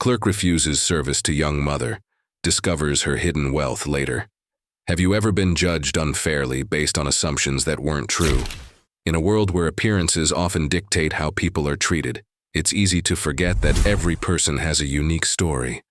Clerk refuses service to young mother, discovers her hidden wealth later. Have you ever been judged unfairly based on assumptions that weren't true? In a world where appearances often dictate how people are treated, it's easy to forget that every person has a unique story,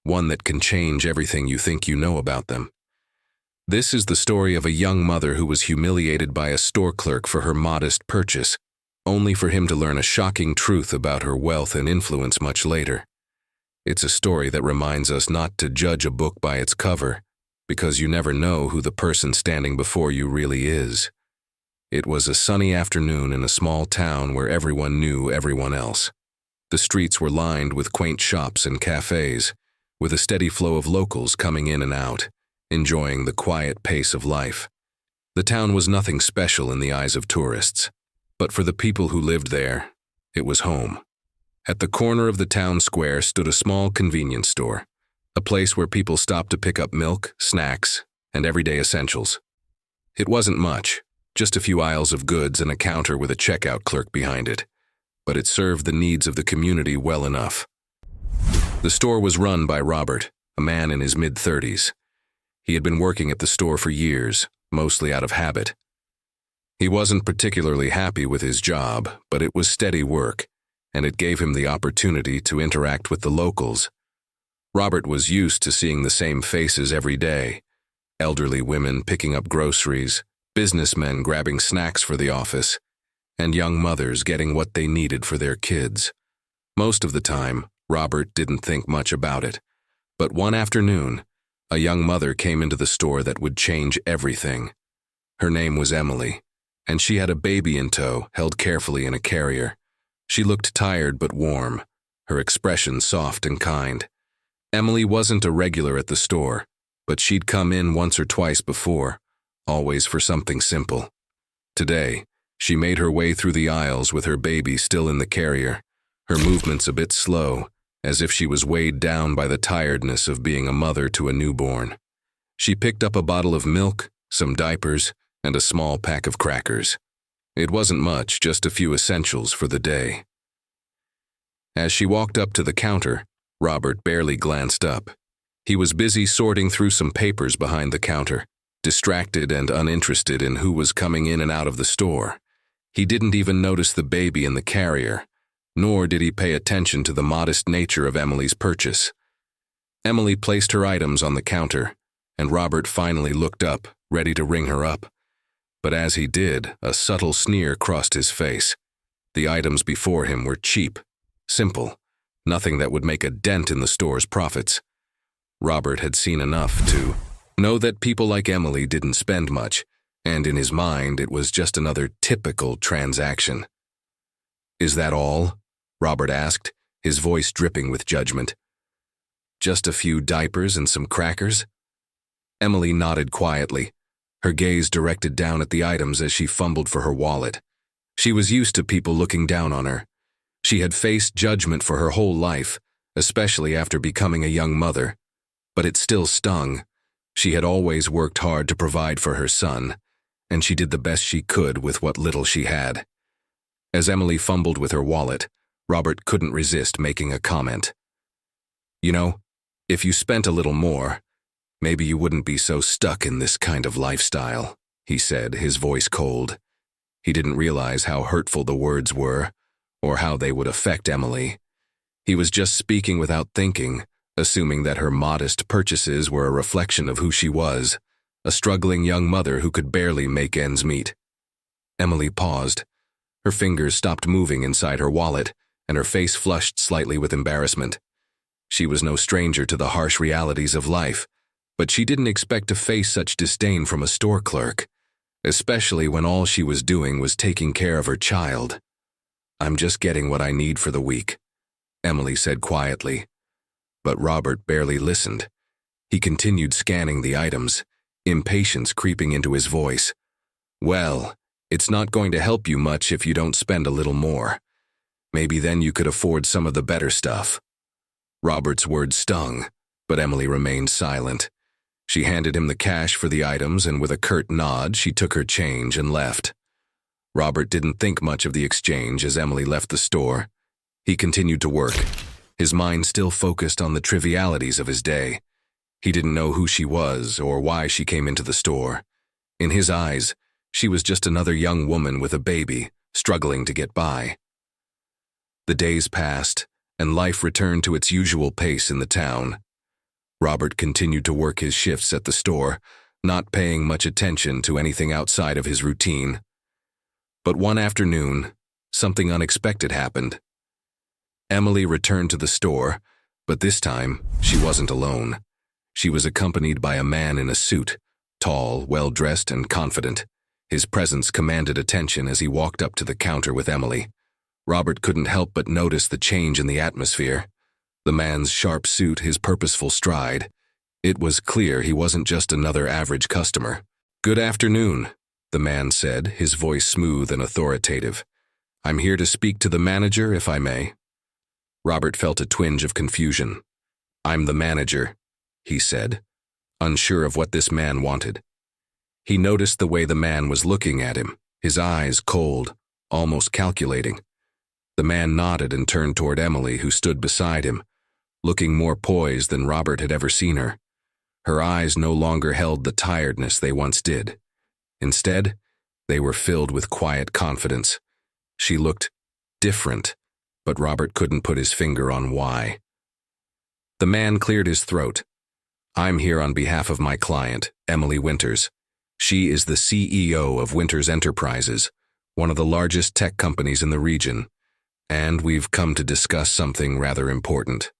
one that can change everything you think you know about them. This is the story of a young mother who was humiliated by a store clerk for her modest purchase, only for him to learn a shocking truth about her wealth and influence much later. It's a story that reminds us not to judge a book by its cover, because you never know who the person standing before you really is. It was a sunny afternoon in a small town where everyone knew everyone else. The streets were lined with quaint shops and cafes, with a steady flow of locals coming in and out, enjoying the quiet pace of life. The town was nothing special in the eyes of tourists, but for the people who lived there, it was home. At the corner of the town square stood a small convenience store, a place where people stopped to pick up milk, snacks, and everyday essentials. It wasn't much, just a few aisles of goods and a counter with a checkout clerk behind it, but it served the needs of the community well enough. The store was run by Robert, a man in his mid-30s. He had been working at the store for years, mostly out of habit. He wasn't particularly happy with his job, but it was steady work, and it gave him the opportunity to interact with the locals. Robert was used to seeing the same faces every day: elderly women picking up groceries, businessmen grabbing snacks for the office, and young mothers getting what they needed for their kids. Most of the time, Robert didn't think much about it, but one afternoon, a young mother came into the store that would change everything. Her name was Emily, and she had a baby in tow, held carefully in a carrier. She looked tired but warm, her expression soft and kind. Emily wasn't a regular at the store, but she'd come in once or twice before, always for something simple. Today, she made her way through the aisles with her baby still in the carrier, her movements a bit slow, as if she was weighed down by the tiredness of being a mother to a newborn. She picked up a bottle of milk, some diapers, and a small pack of crackers. It wasn't much, just a few essentials for the day. As she walked up to the counter, Robert barely glanced up. He was busy sorting through some papers behind the counter, distracted and uninterested in who was coming in and out of the store. He didn't even notice the baby in the carrier, nor did he pay attention to the modest nature of Emily's purchase. Emily placed her items on the counter, and Robert finally looked up, ready to ring her up. But as he did, a subtle sneer crossed his face. The items before him were cheap, simple, nothing that would make a dent in the store's profits. Robert had seen enough to know that people like Emily didn't spend much, and in his mind it was just another typical transaction. "Is that all?" Robert asked, his voice dripping with judgment. "Just a few diapers and some crackers?" Emily nodded quietly, her gaze directed down at the items as she fumbled for her wallet. She was used to people looking down on her. She had faced judgment for her whole life, especially after becoming a young mother. But it still stung. She had always worked hard to provide for her son, and she did the best she could with what little she had. As Emily fumbled with her wallet, Robert couldn't resist making a comment. "You know, if you spent a little more, maybe you wouldn't be so stuck in this kind of lifestyle," he said, his voice cold. He didn't realize how hurtful the words were, or how they would affect Emily. He was just speaking without thinking, assuming that her modest purchases were a reflection of who she was, a struggling young mother who could barely make ends meet. Emily paused. Her fingers stopped moving inside her wallet, and her face flushed slightly with embarrassment. She was no stranger to the harsh realities of life, but she didn't expect to face such disdain from a store clerk, especially when all she was doing was taking care of her child. "I'm just getting what I need for the week," Emily said quietly. But Robert barely listened. He continued scanning the items, impatience creeping into his voice. "Well, it's not going to help you much if you don't spend a little more. Maybe then you could afford some of the better stuff." Robert's words stung, but Emily remained silent. She handed him the cash for the items, and with a curt nod, she took her change and left. Robert didn't think much of the exchange as Emily left the store. He continued to work, his mind still focused on the trivialities of his day. He didn't know who she was or why she came into the store. In his eyes, she was just another young woman with a baby, struggling to get by. The days passed, and life returned to its usual pace in the town. Robert continued to work his shifts at the store, not paying much attention to anything outside of his routine. But one afternoon, something unexpected happened. Emily returned to the store, but this time, she wasn't alone. She was accompanied by a man in a suit, tall, well-dressed, and confident. His presence commanded attention as he walked up to the counter with Emily. Robert couldn't help but notice the change in the atmosphere. The man's sharp suit, his purposeful stride. It was clear he wasn't just another average customer. "Good afternoon," the man said, his voice smooth and authoritative. "I'm here to speak to the manager, if I may." Robert felt a twinge of confusion. "I'm the manager," he said, unsure of what this man wanted. He noticed the way the man was looking at him, his eyes cold, almost calculating. The man nodded and turned toward Emily, who stood beside him, looking more poised than Robert had ever seen her. Her eyes no longer held the tiredness they once did. Instead, they were filled with quiet confidence. She looked different, but Robert couldn't put his finger on why. The man cleared his throat. "I'm here on behalf of my client, Emily Winters. She is the CEO of Winters Enterprises, one of the largest tech companies in the region, and we've come to discuss something rather important."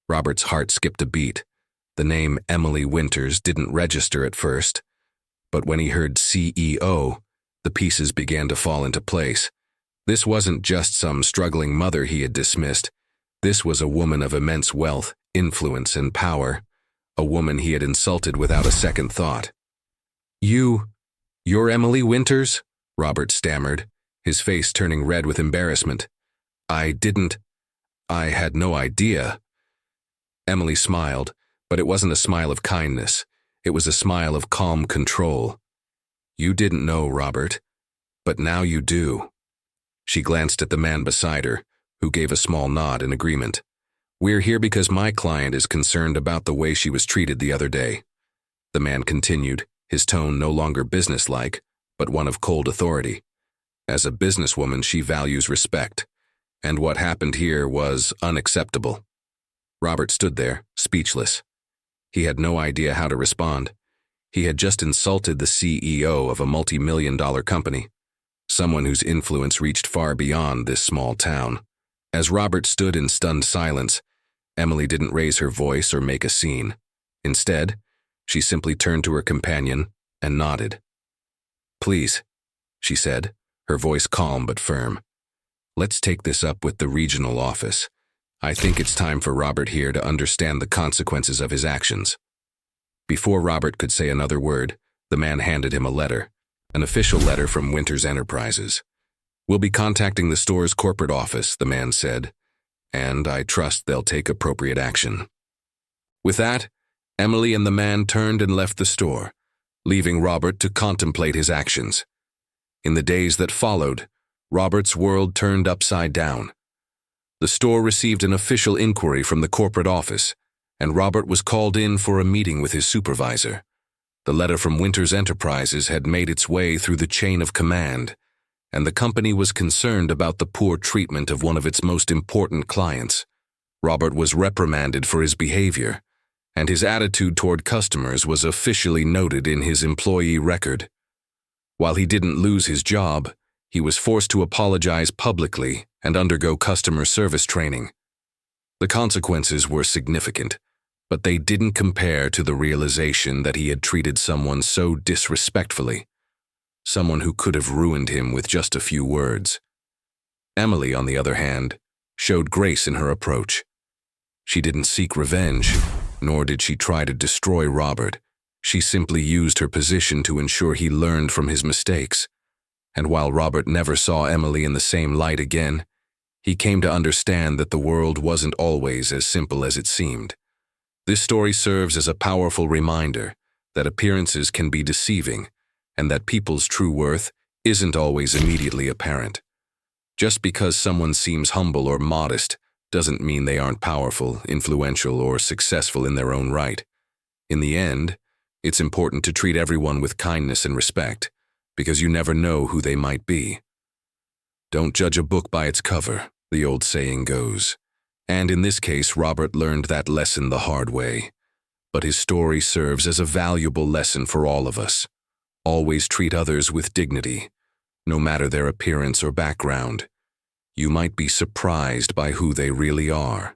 Robert's heart skipped a beat. The name Emily Winters didn't register at first, but when he heard CEO, the pieces began to fall into place. This wasn't just some struggling mother he had dismissed. This was a woman of immense wealth, influence, and power, a woman he had insulted without a second thought. You're Emily Winters?" Robert stammered, his face turning red with embarrassment. I had no idea." Emily smiled, but it wasn't a smile of kindness. It was a smile of calm control. "You didn't know, Robert, but now you do." She glanced at the man beside her, who gave a small nod in agreement. "We're here because my client is concerned about the way she was treated the other day." The man continued, his tone no longer businesslike, but one of cold authority. "As a businesswoman, she values respect, and what happened here was unacceptable." Robert stood there, speechless. He had no idea how to respond. He had just insulted the CEO of a multi-million-dollar company, someone whose influence reached far beyond this small town. As Robert stood in stunned silence, Emily didn't raise her voice or make a scene. Instead, she simply turned to her companion and nodded. "Please," she said, her voice calm but firm. "Let's take this up with the regional office. I think it's time for Robert here to understand the consequences of his actions." Before Robert could say another word, the man handed him a letter, an official letter from Winters Enterprises. "We'll be contacting the store's corporate office," the man said, "and I trust they'll take appropriate action." With that, Emily and the man turned and left the store, leaving Robert to contemplate his actions. In the days that followed, Robert's world turned upside down. The store received an official inquiry from the corporate office, and Robert was called in for a meeting with his supervisor. The letter from Winters Enterprises had made its way through the chain of command, and the company was concerned about the poor treatment of one of its most important clients. Robert was reprimanded for his behavior, and his attitude toward customers was officially noted in his employee record. While he didn't lose his job, he was forced to apologize publicly and undergo customer service training. The consequences were significant, but they didn't compare to the realization that he had treated someone so disrespectfully, someone who could have ruined him with just a few words. Emily, on the other hand, showed grace in her approach. She didn't seek revenge, nor did she try to destroy Robert. She simply used her position to ensure he learned from his mistakes. And while Robert never saw Emily in the same light again, he came to understand that the world wasn't always as simple as it seemed. This story serves as a powerful reminder that appearances can be deceiving and that people's true worth isn't always immediately apparent. Just because someone seems humble or modest doesn't mean they aren't powerful, influential, or successful in their own right. In the end, it's important to treat everyone with kindness and respect, because you never know who they might be. Don't judge a book by its cover, the old saying goes. And in this case, Robert learned that lesson the hard way. But his story serves as a valuable lesson for all of us. Always treat others with dignity, no matter their appearance or background. You might be surprised by who they really are.